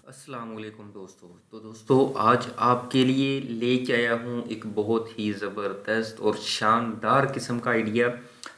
अस्सलाम वालेकुम दोस्तों। तो दोस्तों आज आपके लिए लेके आया हूँ एक बहुत ही ज़बरदस्त और शानदार किस्म का आइडिया,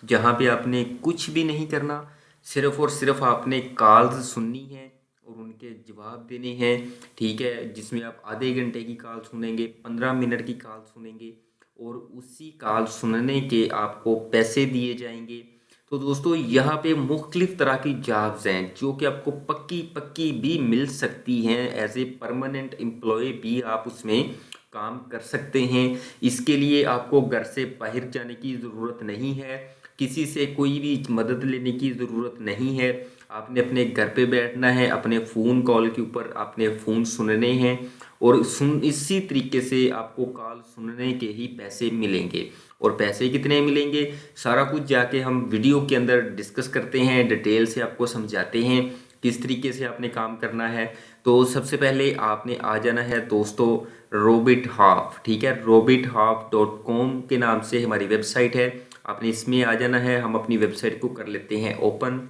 जहाँ पे आपने कुछ भी नहीं करना, सिर्फ़ और सिर्फ आपने कॉल्स सुननी है और उनके जवाब देने हैं। ठीक है, जिसमें आप आधे घंटे की कॉल सुनेंगे, 15 मिनट की कॉल सुनेंगे और उसी कॉल सुनने के आपको पैसे दिए जाएंगे। तो दोस्तों यहाँ पे मुख्तलिफ तरह की जॉब्स हैं जो कि आपको पक्की पक्की भी मिल सकती हैं। एज ए परमानेंट एम्प्लॉय भी आप उसमें काम कर सकते हैं। इसके लिए आपको घर से बाहर जाने की ज़रूरत नहीं है, किसी से कोई भी मदद लेने की ज़रूरत नहीं है। आपने अपने घर पे बैठना है, अपने फ़ोन कॉल के ऊपर आपने फ़ोन सुनने हैं और सुन इसी तरीके से आपको कॉल सुनने के ही पैसे मिलेंगे। और पैसे कितने मिलेंगे, सारा कुछ जाके हम वीडियो के अंदर डिस्कस करते हैं, डिटेल से आपको समझाते हैं किस तरीके से आपने काम करना है। तो सबसे पहले आपने आ जाना है दोस्तों रोबिट हाफ। ठीक है, robithalf.com के नाम से हमारी वेबसाइट है। आपने इसमें आ जाना है। हम अपनी वेबसाइट को कर लेते हैं ओपन।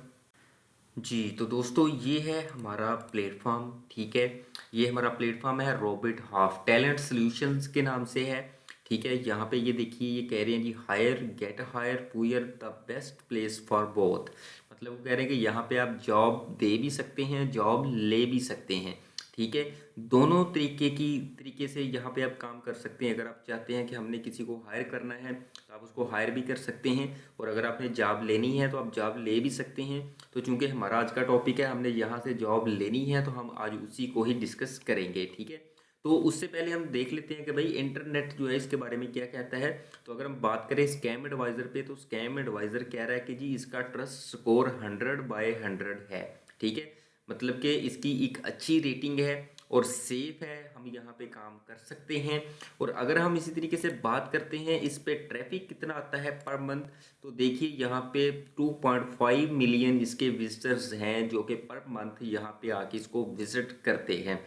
जी तो दोस्तों ये है हमारा प्लेटफॉर्म। ठीक है, ये हमारा प्लेटफॉर्म है रोबिट हाफ टैलेंट सॉल्यूशंस के नाम से है। ठीक है, यहाँ पे ये देखिए, ये कह रहे हैं जी higher get higher we are the best place for both. मतलब वो कह रहे हैं कि यहाँ पे आप जॉब दे भी सकते हैं, जॉब ले भी सकते हैं। ठीक है, दोनों तरीके से यहाँ पे आप काम कर सकते हैं। अगर आप चाहते हैं कि हमने किसी को हायर करना है तो आप उसको हायर भी कर सकते हैं, और अगर आपने जॉब लेनी है तो आप जॉब ले भी सकते हैं। तो चूंकि हमारा आज का टॉपिक है, हमने यहाँ से जॉब लेनी है, तो हम आज उसी को ही डिस्कस करेंगे। ठीक है, तो उससे पहले हम देख लेते हैं कि भाई इंटरनेट जो है इसके बारे में क्या कहता है। तो अगर हम बात करें स्कैम एडवाइज़र पे, तो स्कैम एडवाइज़र कह रहा है कि जी इसका ट्रस्ट स्कोर 100/100 है। ठीक है, मतलब कि इसकी एक अच्छी रेटिंग है और सेफ है, हम यहाँ पे काम कर सकते हैं। और अगर हम इसी तरीके से बात करते हैं इस पे ट्रैफिक कितना आता है पर मंथ, तो देखिए यहाँ पे 2.5 मिलियन इसके विजिटर्स हैं जो कि पर मंथ यहाँ पे आके इसको विजिट करते हैं।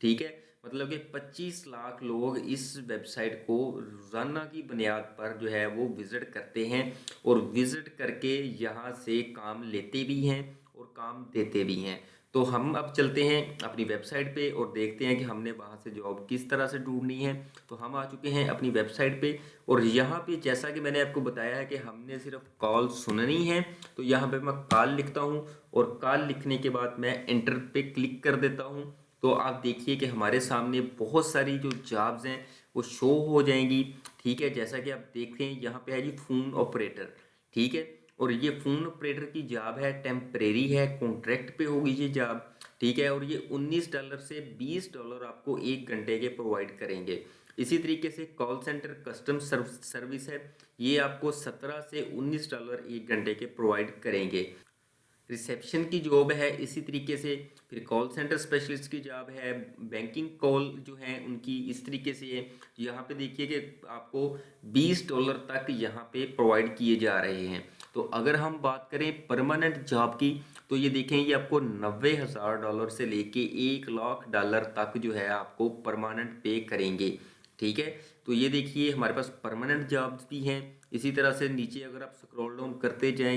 ठीक है, मतलब कि 25 लाख लोग इस वेबसाइट को रोज़ाना की बुनियाद पर जो है वो विज़िट करते हैं, और विज़िट करके यहाँ से काम लेते भी हैं और काम देते भी हैं। तो हम अब चलते हैं अपनी वेबसाइट पे और देखते हैं कि हमने वहाँ से जॉब किस तरह से ढूंढनी है। तो हम आ चुके हैं अपनी वेबसाइट पे, और यहाँ पे जैसा कि मैंने आपको बताया है कि हमने सिर्फ कॉल सुननी है, तो यहाँ पे मैं कॉल लिखता हूँ और कॉल लिखने के बाद मैं एंटर पे क्लिक कर देता हूँ। तो आप देखिए कि हमारे सामने बहुत सारी जो जॉब्स हैं वो शो हो जाएंगी। ठीक है, जैसा कि आप देख रहे हैं यहाँ पे है जी फ़ोन ऑपरेटर। ठीक है, और ये फ़ोन ऑपरेटर की जॉब है, टेम्परेरी है, कॉन्ट्रैक्ट पे होगी ये जॉब। ठीक है, और ये $19 से $20 आपको 1 घंटे के प्रोवाइड करेंगे। इसी तरीके से कॉल सेंटर कस्टम सर्विस है, ये आपको 17 से $19 1 घंटे के प्रोवाइड करेंगे। रिसेप्शन की जॉब है इसी तरीके से। फिर कॉल सेंटर स्पेशलिस्ट की जॉब है, बैंकिंग कॉल जो है उनकी इस तरीके से है। यहाँ पे देखिए कि आपको $20 तक यहाँ पे प्रोवाइड किए जा रहे हैं। तो अगर हम बात करें परमानेंट जॉब की, तो ये देखें ये आपको $90,000 से लेके $1 लाख तक जो है आपको परमानेंट पे करेंगे। ठीक है, तो ये देखिए हमारे पास परमानेंट जॉब्स भी हैं। इसी तरह से नीचे अगर आप स्क्रॉल डाउन करते जाएं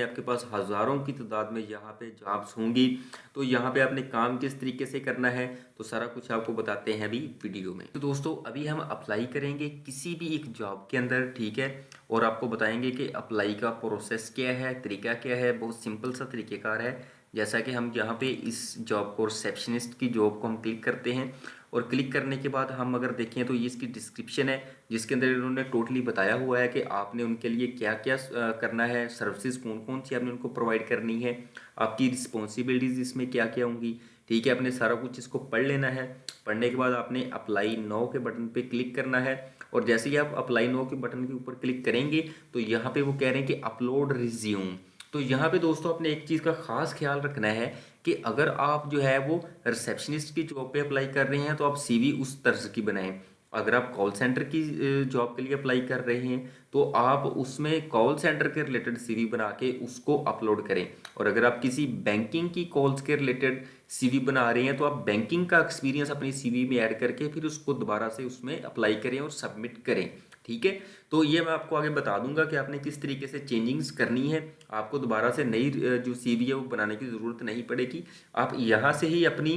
आपके पास हज़ारों की तादाद में यहाँ पे जॉब्स होंगी। तो यहाँ पे आपने काम किस तरीके से करना है तो सारा कुछ आपको बताते हैं अभी वीडियो में। तो दोस्तों अभी हम अप्लाई करेंगे किसी भी एक जॉब के अंदर। ठीक है, और आपको बताएंगे कि अप्लाई का प्रोसेस क्या है, तरीका क्या है। बहुत सिंपल सा तरीक़ेकार है। जैसा कि हम यहाँ पे इस जॉब को, रिसेप्शनिस्ट की जॉब को हम क्लिक करते हैं, और क्लिक करने के बाद हम अगर देखें तो ये इसकी डिस्क्रिप्शन है, जिसके अंदर इन्होंने टोटली बताया हुआ है कि आपने उनके लिए क्या क्या करना है, सर्विसेज कौन कौन सी आपने उनको प्रोवाइड करनी है, आपकी रिस्पॉन्सिबिलिटीज़ इसमें क्या क्या होंगी। ठीक है, आपने सारा कुछ इसको पढ़ लेना है। पढ़ने के बाद आपने अप्लाई नाउ के बटन पे क्लिक करना है, और जैसे ही आप अप्लाई नाउ के बटन के ऊपर क्लिक करेंगे तो यहाँ पे वो कह रहे हैं कि अपलोड रिज्यूम। तो यहाँ पे दोस्तों अपने एक चीज़ का खास ख्याल रखना है कि अगर आप जो है वो रिसेप्शनिस्ट की जॉब पे अप्लाई कर रहे हैं तो आप सीवी उस तर्ज की बनाएं। अगर आप कॉल सेंटर की जॉब के लिए अप्लाई कर रहे हैं तो आप उसमें कॉल सेंटर के रिलेटेड सीवी बना के उसको अपलोड करें। और अगर आप किसी बैंकिंग की कॉल्स के रिलेटेड सीवी बना रहे हैं तो आप बैंकिंग का एक्सपीरियंस अपनी सीवी में ऐड करके फिर उसको दोबारा से उसमें अप्लाई करें और सबमिट करें। ठीक है, तो ये मैं आपको आगे बता दूंगा कि आपने किस तरीके से चेंजिंग्स करनी है। आपको दोबारा से नई जो सीवी है वो बनाने की ज़रूरत नहीं पड़ेगी। आप यहाँ से ही अपनी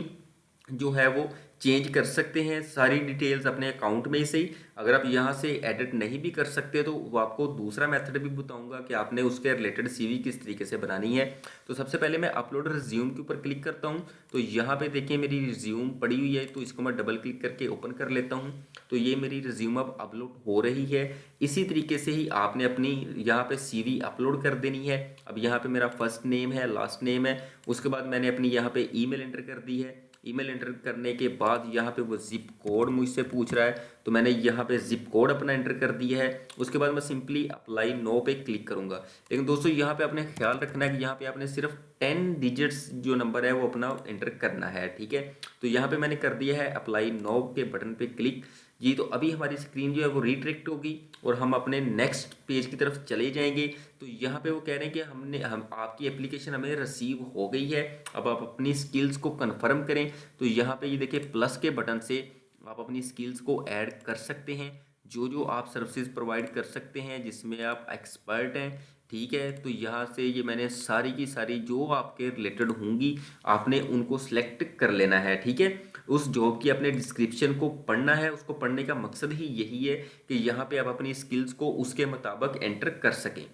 जो है वो चेंज कर सकते हैं सारी डिटेल्स अपने अकाउंट में से ही। अगर आप यहाँ से एडिट नहीं भी कर सकते तो वो आपको दूसरा मेथड भी बताऊंगा कि आपने उसके रिलेटेड सीवी किस तरीके से बनानी है। तो सबसे पहले मैं अपलोड रिज्यूम के ऊपर क्लिक करता हूँ। तो यहाँ पे देखिए मेरी रिज्यूम पड़ी हुई है, तो इसको मैं डबल क्लिक करके ओपन कर लेता हूँ। तो ये मेरी रिज्यूम अब अपलोड हो रही है। इसी तरीके से ही आपने अपनी यहाँ पे सीवी अपलोड कर देनी है। अब यहाँ पे मेरा फर्स्ट नेम है, लास्ट नेम है, उसके बाद मैंने अपनी यहाँ पे ईमेल एंटर कर दी है। ईमेल एंटर करने के बाद यहाँ पे वो जिप कोड मुझसे पूछ रहा है, तो मैंने यहाँ पे जिप कोड अपना एंटर कर दिया है। उसके बाद मैं सिंपली अप्लाई नो पे क्लिक करूँगा। लेकिन दोस्तों यहाँ पे आपने ख्याल रखना है कि यहाँ पे आपने सिर्फ 10 डिजिट्स जो नंबर है वो अपना एंटर करना है, ठीक है। तो यहाँ पे मैंने कर दिया है अप्लाई नो के बटन पे क्लिक जी। तो अभी हमारी स्क्रीन जो है वो रिट्रैक्ट होगी और हम अपने नेक्स्ट पेज की तरफ चले जाएंगे। तो यहाँ पे वो कह रहे हैं कि हम आपकी एप्लीकेशन हमें रिसीव हो गई है, अब आप अपनी स्किल्स को कन्फर्म करें। तो यहाँ पे ये देखिए प्लस के बटन से आप अपनी स्किल्स को ऐड कर सकते हैं, जो जो आप सर्विसेज प्रोवाइड कर सकते हैं जिसमें आप एक्सपर्ट हैं, ठीक है। तो यहाँ से ये मैंने सारी की सारी जो आपके रिलेटेड होंगी आपने उनको सेलेक्ट कर लेना है, ठीक है। उस जॉब की अपने डिस्क्रिप्शन को पढ़ना है, उसको पढ़ने का मकसद ही यही है कि यहाँ पे आप अपनी स्किल्स को उसके मुताबिक एंटर कर सकें।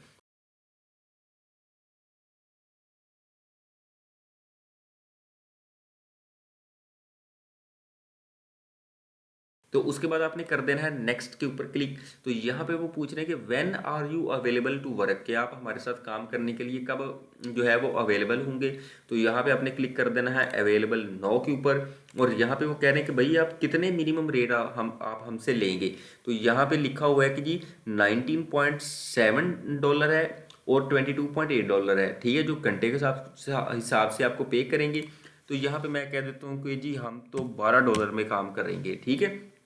तो उसके बाद आपने कर देना है नेक्स्ट के ऊपर क्लिक। तो यहाँ पे वो पूछ रहे हैं कि when are you available to work, कि आप हमारे साथ काम करने के लिए कब जो है वो अवेलेबल होंगे। तो यहाँ पे आपने क्लिक कर देना है अवेलेबल नाउ के ऊपर। और यहाँ पे वो कह रहे हैं कि भाई आप कितने मिनिमम रेट आप हमसे लेंगे। तो यहाँ पे लिखा हुआ है कि जी $19.7 है और $22.8 है, ठीक है, जो घंटे के हिसाब से आपको पे करेंगे। तो यहाँ पे मैं कह देता हूँ कि जी हम तो $12 में काम करेंगे, ठीक है।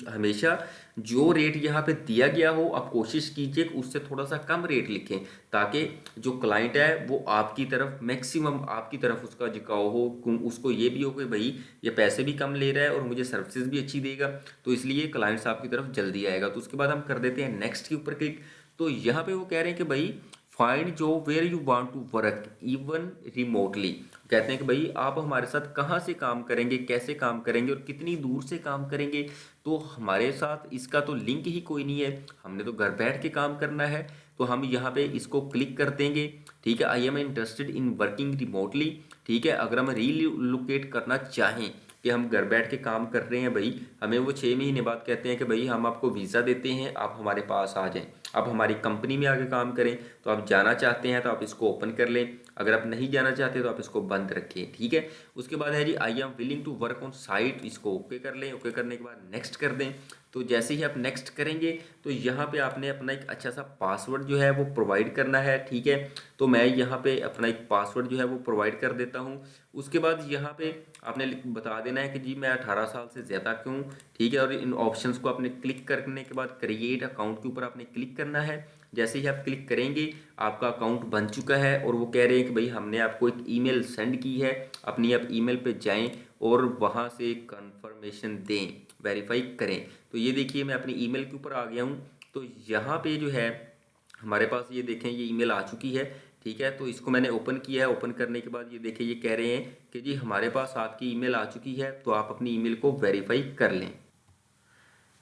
हमेशा जो रेट यहाँ पे दिया गया हो आप कोशिश कीजिए कि उससे थोड़ा सा कम रेट लिखें, ताकि जो क्लाइंट है वो आपकी तरफ मैक्सिमम आपकी तरफ उसका झुकाव हो, उसको ये भी हो कि भाई ये पैसे भी कम ले रहा है और मुझे सर्विसेज भी अच्छी देगा, तो इसलिए क्लाइंट्स आपकी तरफ जल्दी आएगा। तो उसके बाद हम कर देते हैं नेक्स्ट के ऊपर क्लिक। तो यहाँ पे वो कह रहे हैं कि भाई find job where you want to work even remotely. कहते हैं कि भाई आप हमारे साथ कहाँ से काम करेंगे, कैसे काम करेंगे और कितनी दूर से काम करेंगे। तो हमारे साथ इसका तो लिंक ही कोई नहीं है, हमने तो घर बैठ के काम करना है। तो हम यहाँ पे इसको क्लिक कर देंगे, ठीक है। I am interested in working remotely, ठीक है। अगर हम रीलोकेट करना चाहें कि हम घर बैठ के काम कर रहे हैं भाई, हमें वो 6 महीने बाद कहते हैं कि भाई हम आपको वीज़ा देते हैं, आप हमारे पास आ जाएं, आप हमारी कंपनी में आके काम करें। तो आप जाना चाहते हैं तो आप इसको ओपन कर लें, अगर आप नहीं जाना चाहते तो आप इसको बंद रखिए, ठीक है। उसके बाद है जी I am willing to work on site, इसको ओके कर लें। ओके करने के बाद नेक्स्ट कर दें। तो जैसे ही आप नेक्स्ट करेंगे तो यहाँ पे आपने अपना एक अच्छा सा पासवर्ड जो है वो प्रोवाइड करना है, ठीक है। तो मैं यहाँ पे अपना एक पासवर्ड जो है वो प्रोवाइड कर देता हूँ। उसके बाद यहाँ पे आपने बता देना है कि जी मैं 18 साल से ज़्यादा क्यों, ठीक है। और इन ऑप्शंस को आपने क्लिक करने के बाद क्रिएट अकाउंट के ऊपर आपने क्लिक करना है। जैसे ही आप क्लिक करेंगे आपका अकाउंट बन चुका है और वो कह रहे हैं कि भाई हमने आपको एक ईमेल सेंड की है, अपनी आप ईमेल पे जाएं और वहाँ से कंफर्मेशन दें, वेरीफाई करें। तो ये देखिए मैं अपनी ईमेल के ऊपर आ गया हूँ। तो यहाँ पे जो है हमारे पास ये देखें ये ईमेल आ चुकी है, ठीक है। तो इसको मैंने ओपन किया है। ओपन करने के बाद ये देखिए ये कह रहे हैं कि जी हमारे पास आपकी ईमेल आ चुकी है, तो आप अपनी ईमेल को वेरीफाई कर लें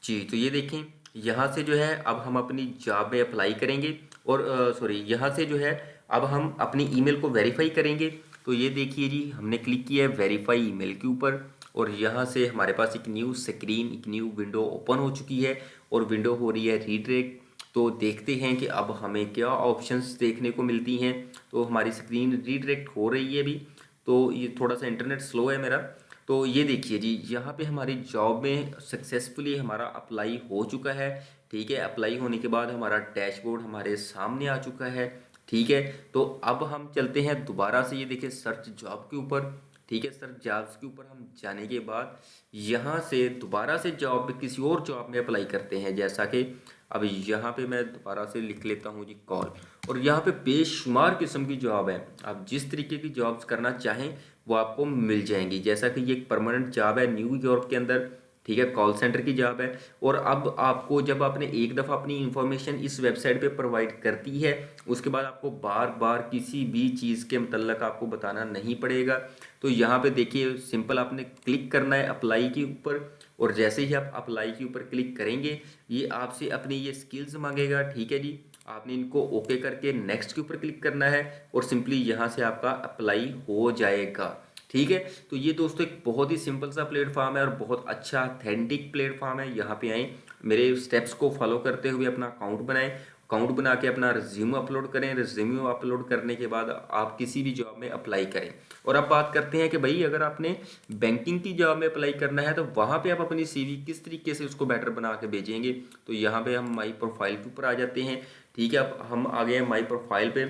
जी। तो ये देखें यहाँ से जो है अब हम अपनी जॉब में अप्लाई करेंगे और सॉरी यहाँ से जो है अब हम अपनी ईमेल को वेरीफाई करेंगे। तो ये देखिए जी हमने क्लिक किया है वेरीफाई ईमेल के ऊपर और यहाँ से हमारे पास एक न्यू स्क्रीन, एक न्यू विंडो ओपन हो चुकी है और विंडो हो रही है रीडायरेक्ट। तो देखते हैं कि अब हमें क्या ऑप्शंस देखने को मिलती हैं। तो हमारी स्क्रीन रीडायरेक्ट हो रही है अभी। तो ये थोड़ा सा इंटरनेट स्लो है मेरा। तो ये देखिए जी यहाँ पे हमारी जॉब में सक्सेसफुली हमारा अप्लाई हो चुका है, ठीक है। अप्लाई होने के बाद हमारा डैशबोर्ड हमारे सामने आ चुका है, ठीक है। तो अब हम चलते हैं दोबारा से, ये देखिए सर्च जॉब के ऊपर, ठीक है। सर्च जॉब्स के ऊपर हम जाने के बाद यहाँ से दोबारा से जॉब किसी और जॉब में अप्लाई करते हैं। जैसा कि अब यहाँ पे मैं दोबारा से लिख लेता हूँ जी कॉल, और यहाँ पे बेशुमार किस्म की जॉब है, आप जिस तरीके की जॉब्स करना चाहें वो आपको मिल जाएंगी। जैसा कि ये एक परमानेंट जॉब है न्यूयॉर्क के अंदर, ठीक है, कॉल सेंटर की जॉब है। और अब आपको जब आपने एक दफ़ा अपनी इंफॉर्मेशन इस वेबसाइट पे प्रोवाइड करती है उसके बाद आपको बार बार किसी भी चीज़ के मतलब आपको बताना नहीं पड़ेगा। तो तो यहाँ पे देखिए सिंपल आपने क्लिक करना है अप्लाई के ऊपर, और जैसे ही आप अप्लाई के ऊपर क्लिक करेंगे ये आपसे अपनी ये स्किल्स मांगेगा, ठीक है जी। आपने इनको ओके करके नेक्स्ट के ऊपर क्लिक करना है और सिंपली यहाँ से आपका अप्लाई हो जाएगा, ठीक है। तो ये दोस्तों एक बहुत ही सिंपल सा प्लेटफॉर्म है और बहुत अच्छा ऑथेंटिक प्लेटफॉर्म है। यहाँ पे आएँ, मेरे स्टेप्स को फॉलो करते हुए अपना अकाउंट बनाएं, अकाउंट बना के अपना रिज्यूम अपलोड करें, रिज्यूम अपलोड करने के बाद आप किसी भी जॉब में अप्लाई करें। और अब बात करते हैं कि भाई अगर आपने बैंकिंग की जॉब में अप्लाई करना है तो वहाँ पे आप अपनी सीवी किस तरीके से उसको बेटर बना के भेजेंगे। तो यहाँ पे हम माई प्रोफाइल के ऊपर आ जाते हैं, ठीक है। अब हम आ गए हैं माई प्रोफाइल पे।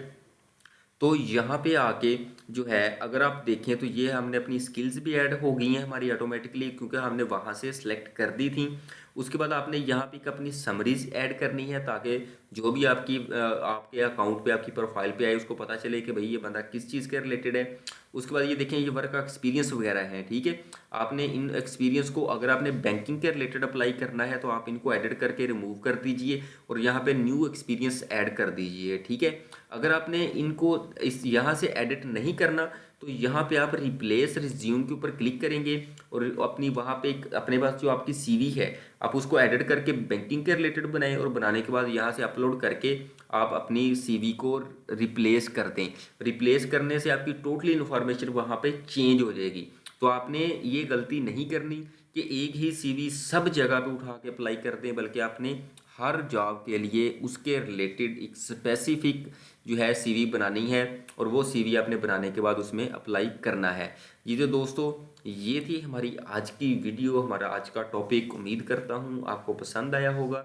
तो यहाँ पे आके जो है अगर आप देखें तो ये हमने अपनी स्किल्स भी ऐड हो गई हैं हमारी ऑटोमेटिकली, क्योंकि हमने वहाँ से सिलेक्ट कर दी थी। उसके बाद आपने यहाँ पे एक अपनी समरीज ऐड करनी है ताकि जो भी आपके अकाउंट पे आपकी प्रोफाइल पे आए उसको पता चले कि भाई ये बंदा किस चीज़ के रिलेटेड है। उसके बाद ये देखें ये वर्क एक्सपीरियंस वगैरह है, ठीक है। आपने इन एक्सपीरियंस को अगर आपने बैंकिंग के रिलेटेड अप्लाई करना है तो आप इनको एडिट करके रिमूव कर दीजिए और यहाँ पे न्यू एक्सपीरियंस ऐड कर दीजिए, ठीक है। अगर आपने इनको इस यहाँ से एडिट नहीं करना तो यहाँ पे आप रिप्लेस रिज्यूम के ऊपर क्लिक करेंगे और अपनी वहाँ पे अपने पास जो आपकी सीवी है आप उसको एडिट करके बैंकिंग के रिलेटेड बनाएं और बनाने के बाद यहाँ से अपलोड करके आप अपनी सीवी को रिप्लेस कर दें। रिप्लेस करने से आपकी टोटली इन्फॉर्मेशन वहाँ पे चेंज हो जाएगी। तो आपने ये गलती नहीं करनी कि एक ही सीवी सब जगह पे उठा के अप्लाई कर दें, बल्कि आपने हर जॉब के लिए उसके रिलेटेड एक स्पेसिफिक जो है सीवी बनानी है और वो सीवी आपने बनाने के बाद उसमें अप्लाई करना है। ये जो दोस्तों ये थी हमारी आज की वीडियो, हमारा आज का टॉपिक। उम्मीद करता हूँ आपको पसंद आया होगा।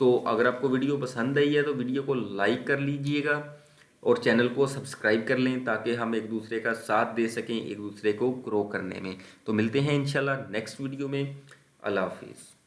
तो अगर आपको वीडियो पसंद आई है तो वीडियो को लाइक कर लीजिएगा और चैनल को सब्सक्राइब कर लें ताकि हम एक दूसरे का साथ दे सकें, एक दूसरे को ग्रो करने में। तो मिलते हैं इंशाल्लाह नेक्स्ट वीडियो में। अल्लाह हाफिज़।